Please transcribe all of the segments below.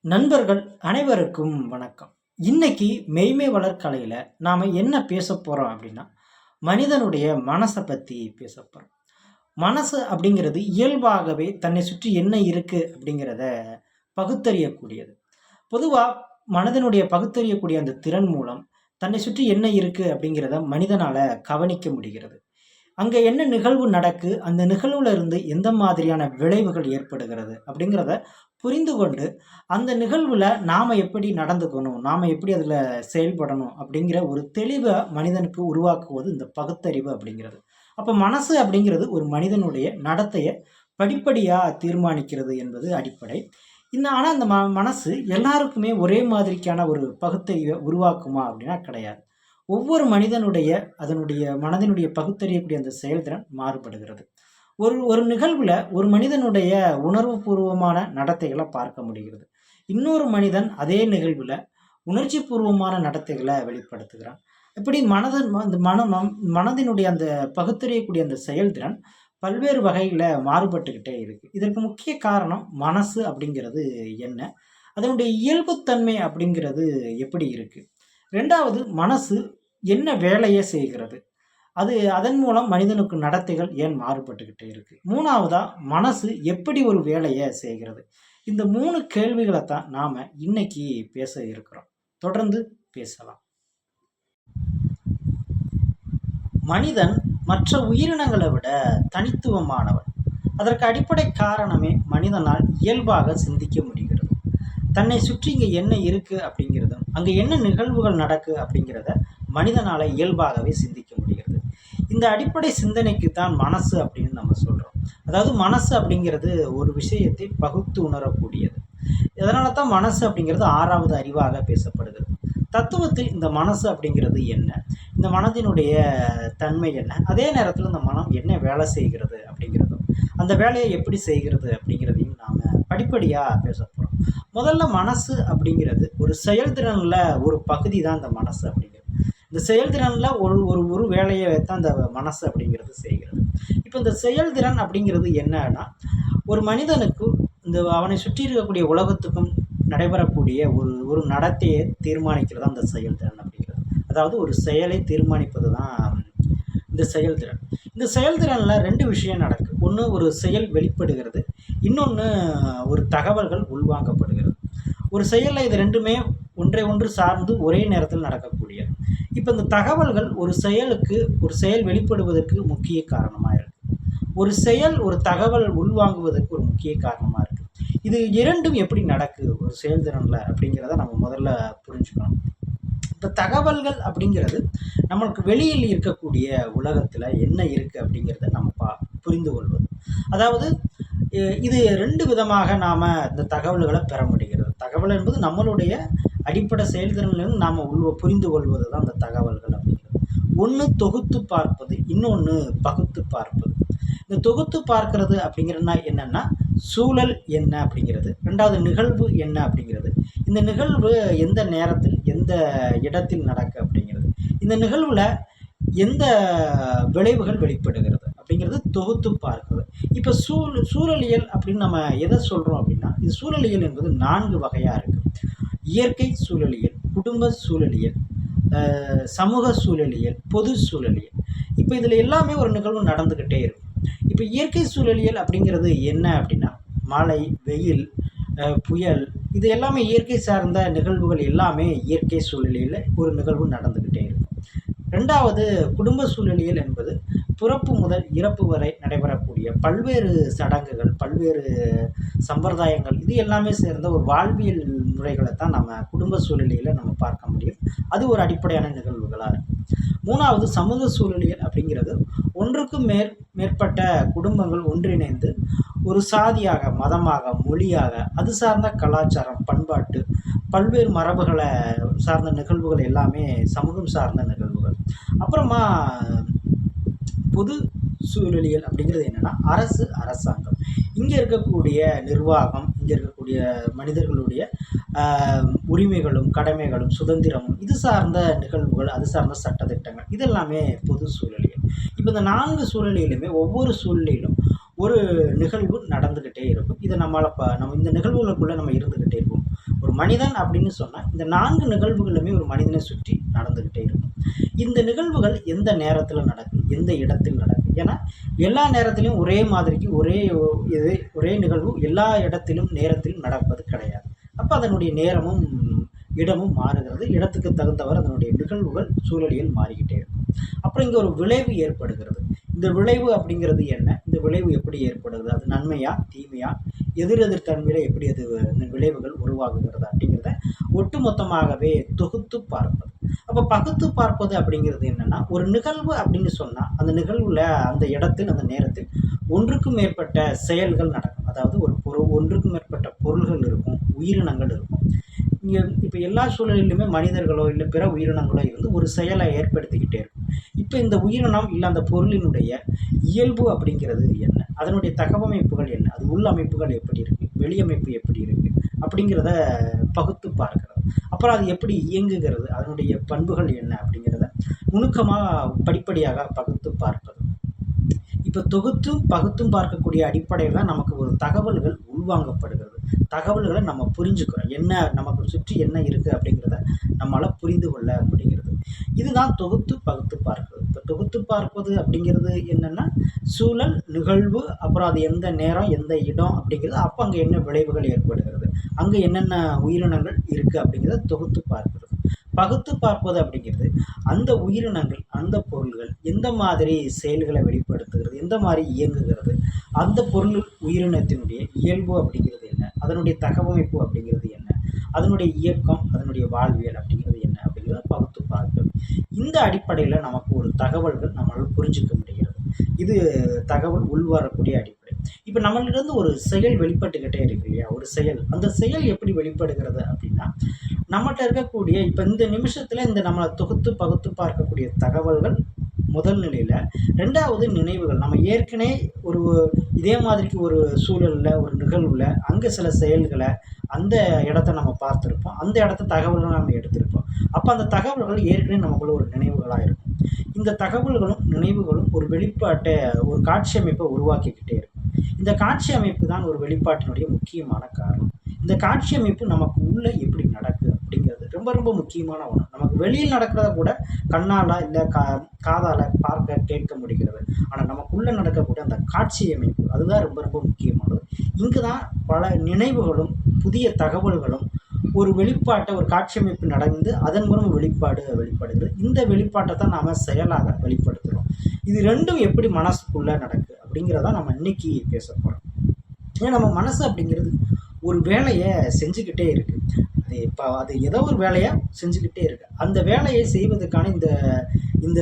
நண்பர்கள் அனைவருக்கும் வணக்கம். இன்னைக்கு மெய்மை வளர்க்கலையில நாம என்ன பேச போறோம் அப்படின்னா, மனிதனுடைய மனசை பத்தி பேச போறோம். மனசு அப்படிங்கிறது இயல்பாகவே தன்னை சுற்றி என்ன இருக்கு அப்படிங்கிறத பகுத்தறியக்கூடியது. பொதுவா மனதனுடைய பகுத்தறியக்கூடிய அந்த திறன் மூலம் தன்னை சுற்றி என்ன இருக்கு அப்படிங்கிறத மனிதனால கவனிக்க முடிகிறது. அங்க என்ன நிகழ்வு நடக்கு, அந்த நிகழ்வுல இருந்து எந்த மாதிரியான விளைவுகள் ஏற்படுகிறது அப்படிங்கிறத புரிந்து கொண்டு, அந்த நிகழ்வுல நாம எப்படி நடந்துக்கணும், நாம எப்படி அதுல செயல்படணும் அப்படிங்கிற ஒரு தெளிவ மனிதனுக்கு உருவாக்குவது இந்த பகுத்தறிவு அப்படிங்கிறது. அப்ப மனசு அப்படிங்கிறது ஒரு மனிதனுடைய நடத்தைய படிப்படியா தீர்மானிக்கிறது என்பது அடிப்படை. ஆனா இந்த மனசு எல்லாருக்குமே ஒரே மாதிரிக்கான ஒரு பகுத்தறிவை உருவாக்குமா அப்படின்னா கிடையாது. ஒவ்வொரு மனிதனுடைய அதனுடைய மனதினுடைய பகுத்தறியக்கூடிய அந்த செயல்திறன் மாறுபடுகிறது. ஒரு ஒரு நிகழ்வுல ஒரு மனிதனுடைய உணர்வுபூர்வமான நடத்தைகள பார்க்க முடிகிறது. இன்னொரு மனிதன் அதே நிகழ்வுல உணர்ச்சி பூர்வமான நடத்தைகள வெளிப்படுத்துகிறான். இப்படி அந்த மனதினுடைய அந்த பகுத்தறியக்கூடிய அந்த செயல்திறன் பல்வேறு வகையில மாறுபட்டுக்கிட்டே இருக்கு. இதற்கு முக்கிய காரணம் மனசு அப்படிங்கிறது என்ன? அதனுடைய இயல்புத்தன்மை அப்படிங்கிறது எப்படி இருக்கு? 2வது மனசு என்ன வேலைய செய்கிறது? அதன் மூலம் மனிதனுக்கு நடத்தைகள் ஏன் மாறுபட்டுக்கிட்டே இருக்கு? 3வதா மனசு எப்படி ஒரு வேலைய செய்கிறது? இந்த 3 கேள்விகள தான் நாம இன்னைக்கு பேச இருக்கிறோம். தொடர்ந்து பேசலாம். மனிதன் மற்ற உயிரினங்களை விட தனித்துவமானவன். அதற்கு அடிப்படை காரணமே மனிதனால் இயல்பாக சிந்திக்க முடிகிறது. தன்னை சுற்றி இங்க என்ன இருக்கு அப்படிங்கிறதும், அங்க என்ன நிகழ்வுகள் நடக்கு அப்படிங்கிறத மனிதனால இயல்பாகவே சிந்திக்க முடிகிறது. இந்த அடிப்படை சிந்தனைக்கு தான் மனசு அப்படின்னு நம்ம சொல்றோம். அதாவது மனசு அப்படிங்கிறது ஒரு விஷயத்தை பகுத்து உணரக்கூடியது. இதனால தான் மனசு அப்படிங்கிறது 6வது அறிவாக பேசப்படுகிறது. தத்துவத்தில் இந்த மனசு அப்படிங்கிறது என்ன? இந்த மனதினுடைய தன்மை என்ன? அதே நேரத்தில் இந்த மனம் என்ன வேலை செய்கிறது அப்படிங்கிறதும், அந்த வேலையை எப்படி செய்கிறது அப்படிங்கிறதையும் நாம படிப்படியா பேச போறோம். முதல்ல மனசு அப்படிங்கிறது ஒரு செயல்திறன்ல ஒரு பகுதி தான் இந்த மனசு அப்படிங்கிறது. இந்த செயல்திறன்ல ஒரு ஒரு ஒரு வேலையை தான் இந்த மனசு அப்படிங்கிறது செய்கிறது. இப்போ இந்த செயல்திறன் அப்படிங்கிறது என்னன்னா, ஒரு மனிதனுக்கு அவனை சுற்றி இருக்கக்கூடிய உலகத்துக்கும் நடைபெறக்கூடிய ஒரு ஒரு நடத்தையை தீர்மானிக்கிறது அந்த செயல்திறன் அப்படிங்கிறது. அதாவது ஒரு செயலை தீர்மானிப்பது தான் இந்த செயல்திறன். இந்த செயல்திறன்ல 2 விஷயம் நடக்கு. ஒன்று ஒரு செயல் வெளிப்படுகிறது, இன்னொன்று ஒரு தகவல்கள் உள்வாங்கப்படுகிறது. ஒரு செயலில் இது 2மே ஒன்றை ஒன்று சார்ந்து ஒரே நேரத்தில் நடக்கக்கூடியது. இப்போ இந்த தகவல்கள் ஒரு செயல் வெளிப்படுவதற்கு முக்கிய காரணமாக இருக்கு. ஒரு தகவல் உள்வாங்குவதற்கு ஒரு முக்கிய காரணமாக இருக்கு. இது 2ம் எப்படி நடக்கு ஒரு செயல்திறன்ல அப்படிங்கிறத நம்ம முதல்ல புரிஞ்சுக்கணும். இப்போ தகவல்கள் அப்படிங்கிறது நம்மளுக்கு வெளியில் இருக்கக்கூடிய உலகத்தில் என்ன இருக்கு அப்படிங்கிறத நம்ம புரிந்து கொள்வது. அதாவது இது 2 விதமாக நாம் இந்த தகவல்களை பெற முடிகிறது. தகவல் என்பது நம்மளுடைய அடிப்படை செயல்திறனிலிருந்து நாம் புரிந்து கொள்வது தான் அந்த தகவல்கள் அப்படிங்கிறது. ஒன்று தொகுத்து பார்ப்பது, இன்னொன்று பகுத்து பார்ப்பது. இந்த தொகுத்து பார்க்கறது அப்படிங்கிறதுனா என்னன்னா, சூழல் என்ன அப்படிங்கிறது, 2வது நிகழ்வு என்ன அப்படிங்கிறது, இந்த நிகழ்வு எந்த நேரத்தில் எந்த இடத்தில் நடக்கு அப்படிங்கிறது, இந்த நிகழ்வுல எந்த விளைவுகள் வெளிப்படுகிறது அப்படிங்கிறது தொகுத்து பார்க்கிறது. இப்போ சூழலியல் அப்படின்னு நம்ம எதை சொல்றோம் அப்படின்னா, இது சூழலியல் என்பது 4 வகையா இருக்கு. இயற்கை சூழலியல், குடும்ப சூழலியல், சமூக சூழலியல், பொது சூழலியல். இப்போ இதில் எல்லாமே ஒரு நிகழ்வு நடந்துக்கிட்டே இருக்கும். இப்போ இயற்கை சூழலியல் அப்படிங்கிறது என்ன அப்படின்னா, மழை, வெயில், புயல், இது எல்லாமே இயற்கை சார்ந்த நிகழ்வுகள் எல்லாமே இயற்கை சூழலியல் ஒரு நிகழ்வு நடந்துக்கிட்டே இருக்கும். 2வது குடும்ப சூழலியல் என்பது பிறப்பு முதல் இறப்பு வரை நடைபெறக்கூடிய பல்வேறு சடங்குகள், பல்வேறு சம்பிரதாயங்கள், இது எல்லாமே சேர்ந்த ஒரு வாழ்வியல் முறைகளை தான் நம்ம குடும்ப சூழலியலை நம்ம பார்க்க முடியும். அது ஒரு அடிப்படையான நிகழ்வுகளாக இருக்கும். 3வது சமூக சூழலியல் அப்படிங்கிறது ஒன்றுக்கும் மேற்பட்ட குடும்பங்கள் ஒன்றிணைந்து ஒரு சாதியாக, மதமாக, மொழியாக, அது சார்ந்த கலாச்சாரம், பண்பாட்டு, பல்வேறு மரபுகளை சார்ந்த நிகழ்வுகள் எல்லாமே சமூகம் சார்ந்த நிகழ்வுகள். அப்புறமா பொது சூழலியல் அப்படிங்கிறது என்னன்னா, அரசாங்கம், இங்கே இருக்கக்கூடிய நிர்வாகம், இங்கே இருக்கக்கூடிய மனிதர்களுடைய உரிமைகளும் கடமைகளும் சுதந்திரமும், இது சார்ந்த நிகழ்வுகள், அது சார்ந்த சட்டத்திட்டங்கள், இதெல்லாமே பொது சூழலியல். இப்போ இந்த 4 சூழலிலுமே ஒவ்வொரு சூழ்நிலையிலும் ஒரு நிகழ்வு நடந்துக்கிட்டே இருக்கும். இதை நம்ம இந்த நிகழ்வுகளுக்குள்ளே நம்ம இருந்துக்கிட்டே இருப்போம். ஒரு மனிதன் அப்படின்னு சொன்னால் இந்த 4 நிகழ்வுகளுமே ஒரு மனிதனை சுற்றி நடந்துக்கிட்டே இருக்கும். இந்த நிகழ்வுகள் எந்த நேரத்தில் நடக்கும், எந்த இடத்தில் நடக்கும்? ஏன்னா எல்லா நேரத்திலும் ஒரே மாதிரிக்கு ஒரே நிகழ்வு எல்லா இடத்திலும் நேரத்திலும் நடப்பது கிடையாது. அப்போ அதனுடைய நேரமும் இடமும் மாறுகிறது. இடத்துக்கு தகுந்தவர் அதனுடைய நிகழ்வுகள் சூழலியல் மாறிக்கிட்டே இருக்கும். அப்புறம் இங்கே ஒரு விளைவு ஏற்படுகிறது. இந்த விளைவு அப்படிங்கிறது என்ன? இந்த விளைவு எப்படி ஏற்படுது? அது நன்மையா தீமையா, எதிரெதிர் தன்மையில எப்படி அது இந்த விளைவுகள் உருவாகுகிறது அப்படிங்கிறத ஒட்டுமொத்தமாகவே தொகுத்து பார்ப்பது. அப்போ பகுத்து பார்ப்பது அப்படிங்கிறது என்னன்னா, ஒரு நிகழ்வு அப்படின்னு சொன்னா அந்த நிகழ்வுல அந்த இடத்தில் அந்த நேரத்தில் ஒன்றுக்கும் மேற்பட்ட செயல்கள் நடக்கும். அதாவது ஒன்றுக்கும் மேற்பட்ட பொருள்கள் இருக்கும், உயிரினங்கள் இருக்கும். இங்கே இப்போ எல்லா சூழலிலுமே மனிதர்களோ இல்லை பிற உயிரினங்களோ இருந்து ஒரு செயலை ஏற்படுத்திக்கிட்டே இருக்கும். இப்போ இந்த உயிரினம் இல்லை அந்த பொருளினுடைய இயல்பு அப்படிங்கிறது என்ன, அதனுடைய தகவமைப்புகள் என்ன, அது உள் அமைப்புகள் எப்படி இருக்குது, வெளியமைப்பு எப்படி இருக்குது அப்படிங்கிறத பகுத்து பார்க்கிறது. அப்புறம் அது எப்படி இயங்குகிறது, அதனுடைய பண்புகள் என்ன அப்படிங்கிறத நுணுக்கமாக படிப்படியாக பகுத்து பார்ப்பது. இப்போ தொகுத்தும் பகுத்தும் பார்க்கக்கூடிய அடிப்படையில் தான் நமக்கு ஒரு தகவல்கள் உள்வாங்கப்படுகிறது. தகவல்களை நம்ம புரிஞ்சுக்கிறோம், என்ன நமக்கு சுற்றி என்ன இருக்குது அப்படிங்கிறத நம்மளால் புரிந்து கொள்ள முடிகிறது. இதுதான் தொகுத்து பகுத்து பார்ப்பது. இப்போ தொகுத்து பார்ப்பது அப்படிங்கிறது என்னென்னா, சூழல் நிகழ்வு, அப்புறம் அது எந்த நேரம் எந்த இடம் அப்படிங்கிறது, அப்போ அங்கே என்ன விளைவுகள் ஏற்படுகிறது, அங்கே என்னென்ன உயிரினங்கள் இருக்குது அப்படிங்கிறத தொகுத்து பார்க்கிறது. பகுத்து பார்ப்பது அப்படிங்கிறது அந்த உயிரினங்கள் அந்த பொருள்கள் எந்த மாதிரி செயல்களை வெளிப்படுத்துகிறது, எந்த மாதிரி இயங்குகிறது, அந்த பொருள் உயிரினத்தினுடைய இயல்பு அப்படிங்கிறது என்ன, அதனுடைய தகவமைப்பு அப்படிங்கிறது என்ன, அதனுடைய இயக்கம், அதனுடைய வாழ்வியல் அப்படிங்கிறது என்ன அப்படிங்கிறத பகுத்து பார்க்கிறது. இந்த அடிப்படையில் நமக்கு ஒரு தகவல்கள் நம்மளால் புரிஞ்சுக்க முடிகிறது. இது தகவல் உள்வரக்கூடிய அடிப்படை. இப்போ நம்மளிருந்து ஒரு செயல் வெளிப்பட்டுக்கிட்டே இருக்கு இல்லையா, ஒரு செயல், அந்த செயல் எப்படி வெளிப்படுகிறது அப்படின்னா, நம்மகிட்ட இருக்கக்கூடிய இப்போ இந்த நிமிஷத்தில் இந்த நம்மளை தொகுத்து பகுத்து பார்க்கக்கூடிய தகவல்கள் முதல் நிலையில், ரெண்டாவது நினைவுகள். நம்ம ஏற்கனவே ஒரு இதே மாதிரிக்கு ஒரு சூழலில் ஒரு நிகழ்வில் அங்கே சில செயல்களை அந்த இடத்த நம்ம பார்த்துருப்போம், அந்த இடத்த தகவல்களை நம்ம எடுத்திருப்போம். அப்போ அந்த தகவல்கள் ஏற்கனவே நமக்குள்ள ஒரு நினைவுகளாக இருக்கும். இந்த தகவல்களும் நினைவுகளும் ஒரு வெளிப்பாட்டை, ஒரு காட்சி அமைப்பை உருவாக்கிக்கிட்டே இருக்கும். இந்த காட்சி அமைப்பு தான் ஒரு வெளிப்பாட்டினுடைய முக்கியமான காரணம். இந்த காட்சி அமைப்பு நமக்கு உள்ளே எப்படி நடக்குது அப்படிங்கிறது ரொம்ப ரொம்ப முக்கியமான ஒன்று. நமக்கு வெளியில் நடக்கிறத கூட கண்ணால் இல்லை காதால் பார்க்க கேட்க முடிகிறது. ஆனால் நமக்குள்ளே நடக்கக்கூடிய அந்த காட்சி அமைப்பு அதுதான் ரொம்ப ரொம்ப முக்கியமானது. இங்கு தான் பல நினைவுகளும் புதிய தகவல்களும் ஒரு வெளிப்பாட்டை, ஒரு காட்சி அமைப்பு நடந்து அதன் மூலம் வெளிப்படுகிறது. இந்த வெளிப்பாட்டை தான் நாம் செயலாக வெளிப்படுத்துகிறோம். இது ரெண்டும் எப்படி மனசுக்குள்ளே நடக்குது அப்படிங்கிறத நம்ம இன்னைக்கு பேச போகிறோம். ஏன்னா நம்ம மனசு அப்படிங்கிறது ஒரு வேலையை செஞ்சுக்கிட்டே இருக்குது. அது ஏதோ ஒரு வேலையை செஞ்சுக்கிட்டே இருக்கு. அந்த வேலையை செய்வதற்கான இந்த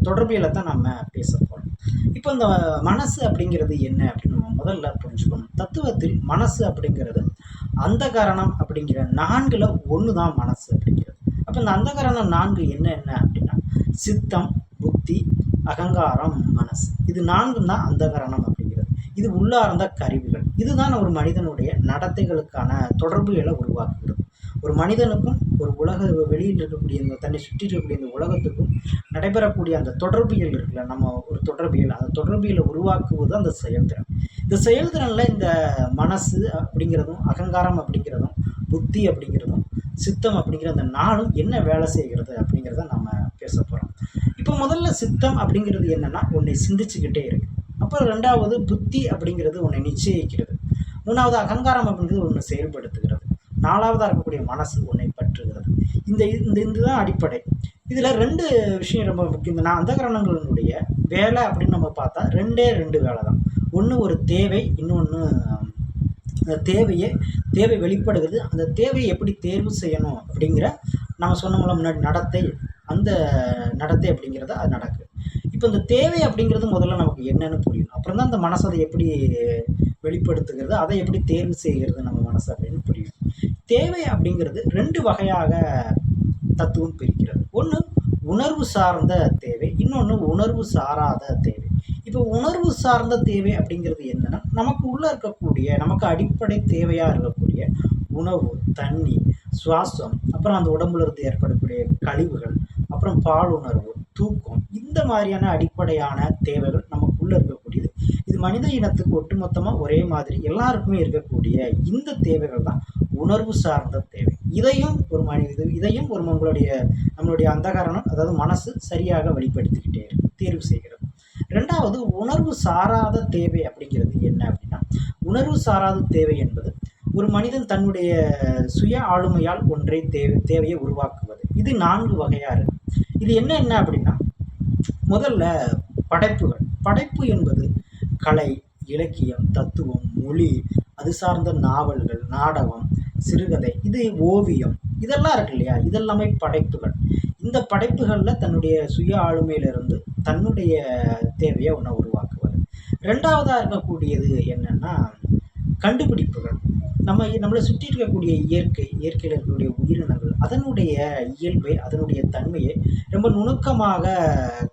தொடர்பியலை தான் நம்ம பேச போகிறோம். இப்போ இந்த மனசு அப்படிங்கிறது என்ன அப்படின்னு நம்ம முதல்ல புரிஞ்சுக்கணும். தத்துவத்தில் மனசு அப்படிங்கிறது அந்த காரணம் அப்படிங்கிற 4ல் ஒன்று தான் மனசு அப்படிங்கிறது. அப்போ இந்த அந்த காரணம் 4 என்ன அப்படின்னா, சித்தம், புத்தி, அகங்காரம், மனசு. இது 4 தான் அந்த காரணம் அப்படிங்கிறது. இது உள்ளார்ந்த கருவிகள். இதுதான் ஒரு மனிதனுடைய நடத்தைகளுக்கான தொடர்புகளை உருவாக்குகிறது. ஒரு மனிதனுக்கும் ஒரு வெளியில் இருக்கக்கூடிய இந்த தன்னை சுற்றி இருக்கக்கூடிய இந்த உலகத்துக்கும் நடைபெறக்கூடிய அந்த தொடர்பியல் இருக்குல்ல, நம்ம ஒரு தொடர்பியல், அந்த தொடர்பியலை உருவாக்குவது அந்த செயல்திறன். இந்த செயல்திறனில் இந்த மனசு அப்படிங்கிறதும், அகங்காரம் அப்படிங்கிறதும், புத்தி அப்படிங்கிறதும், சித்தம் அப்படிங்கிற அந்த 4ம் என்ன வேலை செய்கிறது அப்படிங்கிறத நம்ம பேச போகிறோம். இப்போ முதல்ல சித்தம் அப்படிங்கிறது என்னென்னா, உன்னை சிந்திச்சுக்கிட்டே இருக்கு. அப்புறம் 2வது புத்தி அப்படிங்கிறது உன்னை நிச்சயிக்கிறது. 3வது அகங்காரம் அப்படிங்கிறது ஒன்று செயல்படுத்துகிறது. 4வதாக இருக்கக்கூடிய மனசு உன்னை பற்றுகிறது. இதுதான் அடிப்படை. இதில் 2 விஷயம் ரொம்ப முக்கியம். இந்த அந்த காரணங்களினுடைய வேலை அப்படின்னு நம்ம பார்த்தா 2 வேலை தான். ஒன்று ஒரு தேவை, இன்னொன்று அந்த தேவை வெளிப்படுகிறது. அந்த தேவையை எப்படி தேர்வு செய்யணும் அப்படிங்கிற நம்ம சொன்னோம்ல முன்னாடி நடத்தை, அந்த நடத்தை அப்படிங்கிறத அது நடக்குது. இப்போ இந்த தேவை அப்படிங்கிறது முதல்ல நமக்கு என்னன்னு புரியணும். அப்புறம் தான் அந்த மனசு அதை எப்படி வெளிப்படுத்துகிறது, அதை எப்படி தேர்வு செய்கிறது நம்ம மனசு அப்படின்னு புரியும். தேவை அப்படிங்கிறது 2 வகையாக தத்துவம் பிரிக்கிறது. ஒன்று உணர்வு சார்ந்த தேவை, இன்னொன்று உணர்வு சாராத தேவை. இப்போ உணர்வு சார்ந்த தேவை அப்படிங்கிறது என்னன்னா, நமக்கு உள்ளே இருக்கக்கூடிய, நமக்கு அடிப்படை தேவையாக இருக்கக்கூடிய உணவு, தண்ணி, சுவாசம், அப்புறம் அந்த உடம்புல இருந்து ஏற்படக்கூடிய கழிவுகள், அப்புறம் பாலுணர்வு, தூக்கம், இந்த மாதிரியான அடிப்படையான தேவைகள் நமக்குள்ளே இருக்கக்கூடியது. இது மனித இனத்துக்கு ஒட்டுமொத்தமாக ஒரே மாதிரி எல்லாருக்குமே இருக்கக்கூடிய இந்த தேவைகள் தான் உணர்வு சார்ந்த தேவை. இதையும் ஒரு நம்மளுடைய அந்தகரணம், அதாவது மனசு சரியாக வெளிப்படுத்திக்கிட்டே இருக்கு, தேர்வு செய்கிறது. ரெண்டாவது, உணர்வு சாராத தேவை அப்படிங்கிறது என்ன அப்படின்னா, உணர்வு சாராத தேவை என்பது ஒரு மனிதன் தன்னுடைய சுய ஆளுமையால் ஒன்றை தேவையை உருவாக்குவது. இது 4 வகையா இருக்கு. இது என்ன அப்படின்னா, முதல்ல படைப்புகள். படைப்பு என்பது கலை, இலக்கியம், தத்துவம், மொழி, அது சார்ந்த நாவல்கள், நாடகம், சிறுகதை, இது ஓவியம், இதெல்லாம் இருக்கு இல்லையா, இதெல்லாமே படைப்புகள். இந்த படைப்புகளில் தன்னுடைய சுய ஆளுமையிலிருந்து தன்னுடைய தேவையை ஒன்றை உருவாக்குவது. ரெண்டாவதாக இருக்கக்கூடியது என்னன்னா கண்டுபிடிப்புகள். நம்மளை சுற்றி இருக்கக்கூடிய இயற்கையில் இருக்கக்கூடிய உயிரினங்கள், அதனுடைய இயல்பை, அதனுடைய தன்மையை ரொம்ப நுணுக்கமாக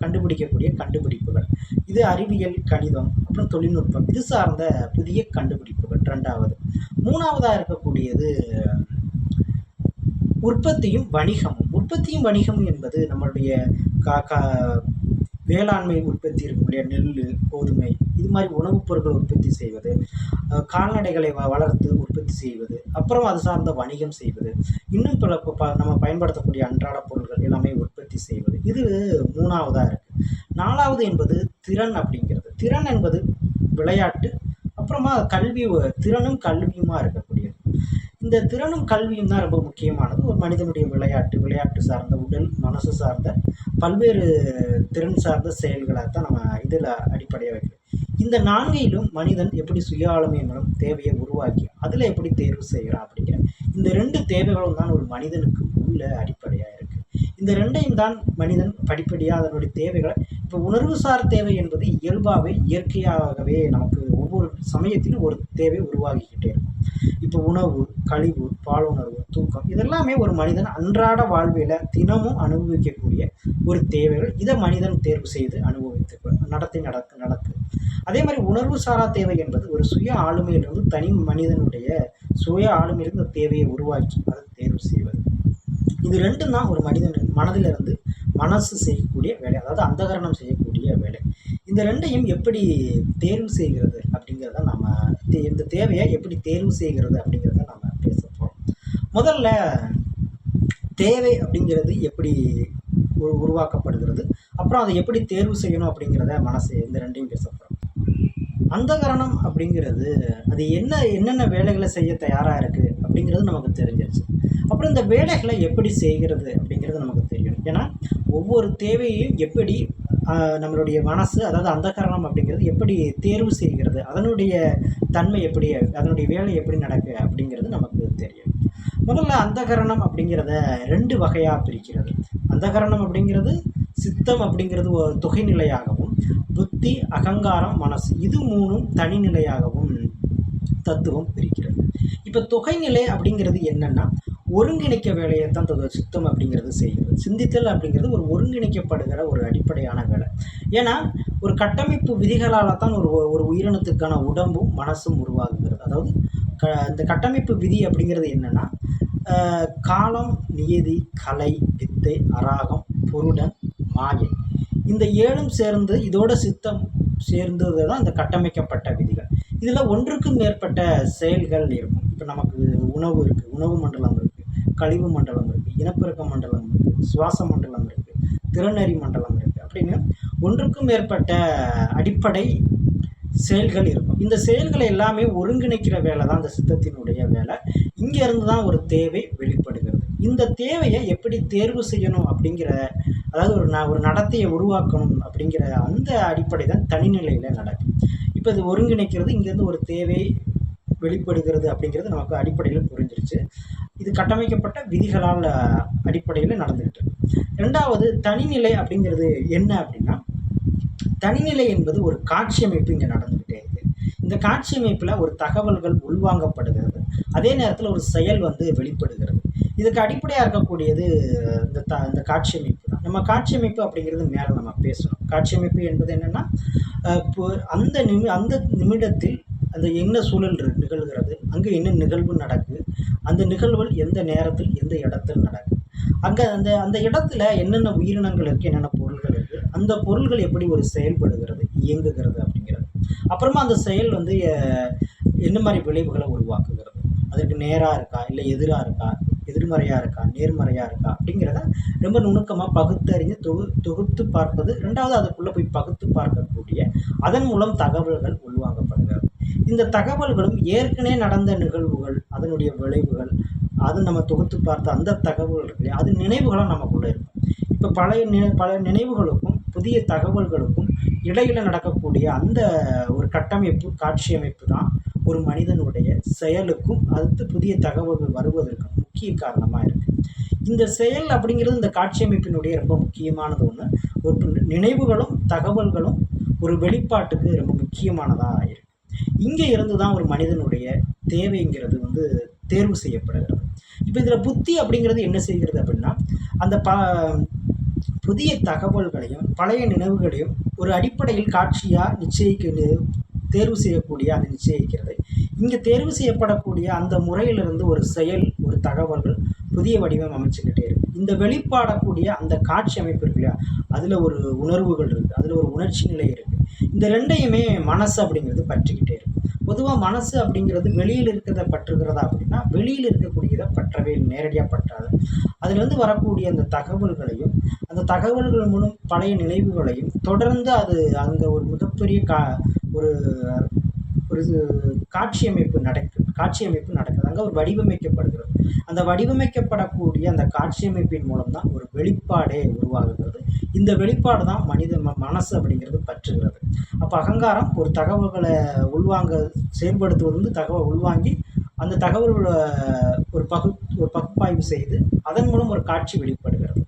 கண்டுபிடிக்கக்கூடிய கண்டுபிடிப்புகள். இது அறிவியல், கணிதம், அப்புறம் தொழில்நுட்பம், இது சார்ந்த புதிய கண்டுபிடிப்புகள் ரெண்டாவது. மூணாவதாக இருக்கக்கூடியது உற்பத்தியும் வணிகமும். உற்பத்தியும் வணிகமும் என்பது நம்மளுடைய வேளாண்மை உற்பத்தி இருக்கக்கூடிய நெல், கோதுமை, இது மாதிரி உணவுப் பொருட்கள் உற்பத்தி செய்வது, கால்நடைகளை வளர்த்து உற்பத்தி செய்வது, அப்புறம் அது சார்ந்த வணிகம் செய்வது, இன்னும் பல நம்ம பயன்படுத்தக்கூடிய அன்றாட பொருட்கள் எல்லாமே உற்பத்தி செய்வது. இது மூணாவதாக இருக்குது. நாலாவது என்பது திறன் அப்படிங்கிறது. திறன் என்பது விளையாட்டு, அப்புறமா திறனும் கல்வியுமா இருக்கக்கூடியது. இந்த திறனும் கல்வியும் தான் ரொம்ப முக்கியமானது. ஒரு மனிதனுடைய விளையாட்டு சார்ந்த, உடல் மனசு சார்ந்த பல்வேறு திறன் சார்ந்த செயல்களாக தான் நம்ம இதில் அடிப்படையாக வைக்கிறோம். இந்த 4லும் மனிதன் எப்படி சுய ஆளுமை மூலம் தேவையை உருவாக்கி அதில் எப்படி தேர்வு செய்கிறான் அப்படிங்கிற இந்த 2 தேவைகளும் தான் ஒரு மனிதனுக்கு உள்ள அடிப்படையாக இருக்குது. இந்த 2ஐயும் தான் மனிதன் படிப்படியாக அதனுடைய தேவைகளை, இப்போ உணர்வுசார் தேவை என்பது இயற்கையாகவே நமக்கு ஒவ்வொரு சமயத்திலும் ஒரு தேவை உருவாகிக்கிட்டே இருக்கும். இப்போ உணவு, கழிவு, பாலுணர்வு, தூக்கம், இதெல்லாமே ஒரு மனிதன் அன்றாட வாழ்வில தினமும் அனுபவிக்கக்கூடிய ஒரு தேவைகள். இதை மனிதன் தேர்வு செய்து நடக்கு. அதே மாதிரி உணர்வு சாரா தேவை என்பது ஒரு சுய ஆளுமையிலிருந்து தனி மனிதனுடைய சுய ஆளுமையிலிருந்து தேவையை உருவாக்கி அதை தேர்வு செய்வது. இது 2 தான் ஒரு மனிதன் மனதிலிருந்து மனசு செய்யக்கூடிய வேலை, அதாவது அந்தகரணம் செய்யக்கூடிய வேலை. இந்த 2ஐயும் எப்படி தேர்வு செய்கிறது அப்படிங்கிறத நம்ம இந்த தேவையை எப்படி தேர்வு செய்கிறது அப்படிங்கிறத நம்ம பேச போகிறோம். முதல்ல தேவை அப்படிங்கிறது எப்படி உருவாக்கப்படுகிறது, அப்புறம் அதை எப்படி தேர்வு செய்யணும் அப்படிங்கிறத இந்த 2ஐயும் பேச போகிறோம். அந்தகரணம் அப்படிங்கிறது அது என்னென்ன வேலைகளை செய்ய தயாராக இருக்குது அப்படிங்கிறது நமக்கு தெரிஞ்சிருச்சு. அப்புறம் இந்த வேலைகளை எப்படி செய்கிறது அப்படிங்கிறது நமக்கு தெரியும். ஏன்னா ஒவ்வொரு தேவையையும் எப்படி நம்மளுடைய மனசு, அதாவது அந்தகரணம் அப்படிங்கிறது எப்படி தேர்வு செய்கிறது, அதனுடைய தன்மை எப்படி, அதனுடைய வேலை எப்படி நடக்கு அப்படிங்கிறது நமக்கு தெரியும். முதல்ல அந்தகரணம் அப்படிங்கிறத 2 வகையாக பிரிக்கிறது. அந்தகரணம் அப்படிங்கிறது சித்தம் அப்படிங்கிறது ஒரு தொகைநிலையாகவும், புத்தி, அகங்காரம், மனசு, இது 3ம் தனிநிலையாகவும் தத்துவம் பிரிக்கிறது. இப்போ தொகைநிலை அப்படிங்கிறது என்னன்னா ஒருங்கிணைக்க வேலையை தான் சித்தம் அப்படிங்கிறது செய்கிறது. சிந்தித்தல் அப்படிங்கிறது ஒரு ஒருங்கிணைக்கப்படுகிற ஒரு அடிப்படையான வேலை. ஏன்னா ஒரு கட்டமைப்பு விதிகளால் தான் ஒரு உயிரினத்துக்கான உடம்பும் மனசும் உருவாகுகிறது. அதாவது இந்த கட்டமைப்பு விதி அப்படிங்கிறது என்னன்னா காலம், நியதி, கலை, வித்தை, அராகம், பொருடன், மாயை, இந்த 7ம் சேர்ந்து இதோட சித்தம் சேர்ந்தது தான் இந்த கட்டமைக்கப்பட்ட விதிகள். இதில் ஒன்றுக்கும் மேற்பட்ட செயல்கள் இருக்கும். இப்போ நமக்கு உணவு இருக்குது, உணவு மண்டலம் இருக்குது, கழிவு மண்டலம் இருக்குது, இனப்பெருக்க மண்டலம் இருக்குது, சுவாச மண்டலம் இருக்குது, திறனறி மண்டலம் இருக்குது, அப்படின்னு ஒன்றுக்கும் மேற்பட்ட அடிப்படை செயல்கள் இருக்கும். இந்த செயல்களை எல்லாமே ஒருங்கிணைக்கிற வேலை தான் இந்த சித்தத்தினுடைய வேலை. இங்கேருந்து தான் ஒரு தேவை வெளிப்படுகிறது. இந்த தேவையை எப்படி தேர்வு செய்யணும் அப்படிங்கிற, அதாவது ஒரு நடத்தையை உருவாக்கணும் அப்படிங்கிற அந்த அடிப்படை தான் தனிநிலையில் நடக்கும். இப்போ இது ஒருங்கிணைக்கிறது, இங்கேருந்து ஒரு தேவை வெளிப்படுகிறது அப்படிங்கிறது நமக்கு அடிப்படையில் புரிஞ்சிருச்சு. இது கட்டமைக்கப்பட்ட விதிகளால் அடிப்படையில் நடந்துக்கிட்டு இருக்கு. ரெண்டாவது, தனிநிலை அப்படிங்கிறது என்ன அப்படின்னா, தனிநிலை என்பது ஒரு காட்சி அமைப்பு இங்கே நடந்துக்கிட்டே இருக்கு. இந்த காட்சி அமைப்பில் ஒரு தகவல்கள் உள்வாங்கப்படுகிறது, அதே நேரத்தில் ஒரு செயல் வெளிப்படுகிறது. இதுக்கு அடிப்படையாக இருக்கக்கூடியது இந்த காட்சி அமைப்பு தான். நம்ம காட்சி அமைப்பு அப்படிங்கிறது மேலே நம்ம பேசணும். காட்சி அமைப்பு என்பது என்னென்னா, அந்த நிமிடத்தில் அந்த என்ன சூழல் நிகழ்கிறது, அங்கே என்ன நிகழ்வு நடக்குது, அந்த நிகழ்வுகள் எந்த நேரத்தில் எந்த இடத்தில் நடக்குது, அங்கே அந்த இடத்துல என்னென்ன உயிரினங்கள் இருக்குது, என்னென்ன பொருள்கள் இருக்குது, அந்த பொருள்கள் எப்படி ஒரு செயல்படுகிறது, இயங்குகிறது அப்படிங்கிறது. அப்புறமா அந்த செயல் வந்து என்ன மாதிரி விளைவுகளை உருவாக்குகிறது, அதற்கு நேராக இருக்கா, இல்லை எதிராக இருக்கா, எதிர்மறையாக இருக்கா, நேர்மறையாக இருக்கா அப்படிங்கிறத ரொம்ப நுணுக்கமாக பகுத்தறிஞ்சு தொகுத்து பார்ப்பது. ரெண்டாவது, அதுக்குள்ளே போய் பகுத்து பார்க்கக்கூடிய அதன் மூலம் தகவல்கள் உள்வாங்கப்படுகிறது. இந்த தகவல்களும் ஏற்கனவே நடந்த நிகழ்வுகள், அதனுடைய விளைவுகள், அது நம்ம தொகுத்து பார்த்த அந்த தகவல்கள் இருக்கு, அது நினைவுகளும் நமக்குள்ளே இருக்கும். இப்போ பல நினைவுகளுக்கும் புதிய தகவல்களுக்கும் இடையில நடக்கக்கூடிய அந்த ஒரு கட்டமைப்பு, காட்சி அமைப்பு தான் ஒரு மனிதனுடைய செயலுக்கும் அடுத்து புதிய தகவல்கள் வருவதற்கு முக்கிய காரணமாக இருக்குது. இந்த செயல் அப்படிங்கிறது இந்த காட்சி அமைப்பினுடைய ரொம்ப முக்கியமானது ஒன்று. ஒரு நினைவுகளும் தகவல்களும் ஒரு வெளிப்பாட்டுக்கு ரொம்ப முக்கியமானதாக இருக்குது. இங்கே இருந்து தான் ஒரு மனிதனுடைய தேவைங்கிறது வந்து தேர்வு செய்யப்படுகிறது. இப்போ இதில் புத்தி அப்படிங்கிறது என்ன செய்கிறது அப்படின்னா, அந்த புதிய தகவல்களையும் பழைய நினைவுகளையும் ஒரு அடிப்படையில் காட்சியாக தேர்வு செய்யக்கூடிய அந்த நிச்சயிக்கிறது. இங்கே தேர்வு செய்யப்படக்கூடிய அந்த முறையிலிருந்து ஒரு செயல், ஒரு தகவல்கள் புதிய வடிவம் அமைச்சுக்கிட்டே இருக்கு. இந்த வெளிப்பாடக்கூடிய அந்த காட்சி அமைப்பு இருக்கு இல்லையா, அதில் ஒரு உணர்வுகள் இருக்குது, அதில் ஒரு உணர்ச்சி நிலை இருக்குது. இந்த ரெண்டையுமே மனசு அப்படிங்கிறது பற்றிக்கிட்டே இருக்கு. பொதுவாக மனசு அப்படிங்கிறது வெளியில் இருக்கிறத பற்றுகிறதா அப்படின்னா, வெளியில் இருக்கக்கூடியதை பற்றவே நேரடியாக பற்றாது. அதில் வந்து வரக்கூடிய அந்த தகவல்களையும் அந்த தகவல்கள் மூலம் பழைய நினைவுகளையும் தொடர்ந்து அது அங்கே ஒரு மிகப்பெரிய ஒரு ஒரு காட்சி அமைப்பு நடக்குது. அங்கே ஒரு வடிவமைக்கப்படுகிறது. அந்த வடிவமைக்கப்படக்கூடிய அந்த காட்சி அமைப்பின் மூலம் தான் ஒரு வெளிப்பாடே உருவாகுகிறது. இந்த வெளிப்பாடு தான் மனித மனசு அப்படிங்கிறது பற்றுகிறது. அப்போ அகங்காரம் ஒரு தகவல்களை செயல்படுத்துவது வந்து தகவல் உள்வாங்கி அந்த தகவல்களை ஒரு பகுப்பாய்வு செய்து அதன் மூலம் ஒரு காட்சி வெளிப்படுகிறது.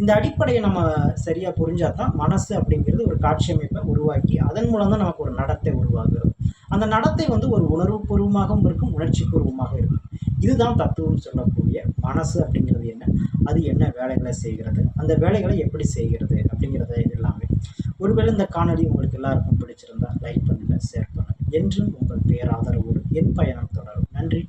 இந்த அடிப்படையை நம்ம சரியாக புரிஞ்சால் தான் மனசு அப்படிங்கிறது ஒரு காட்சி அமைப்பை உருவாக்கி அதன் மூலம் தான் நமக்கு ஒரு நடத்தை உருவாகிறது. அந்த நடத்தை வந்து ஒரு உணர்வுபூர்வமாகவும் இருக்கும், உணர்ச்சி பூர்வமாக இருக்கும். இதுதான் தத்துவம் சொல்லக்கூடிய மனசு அப்படிங்கிறது என்ன, அது என்ன வேலைகளை செய்கிறது, அந்த வேலைகளை எப்படி செய்கிறது அப்படிங்கிறத எல்லாமே. ஒருவேளை இந்த காணொலி உங்களுக்கு எல்லாருக்கும் பிடிச்சிருந்தா லைக் பண்ணுங்கள், ஷேர் பண்ணுங்கள். என்றும் உங்கள் பேராதரவோடு என் பயணம் தொடரும். நன்றி.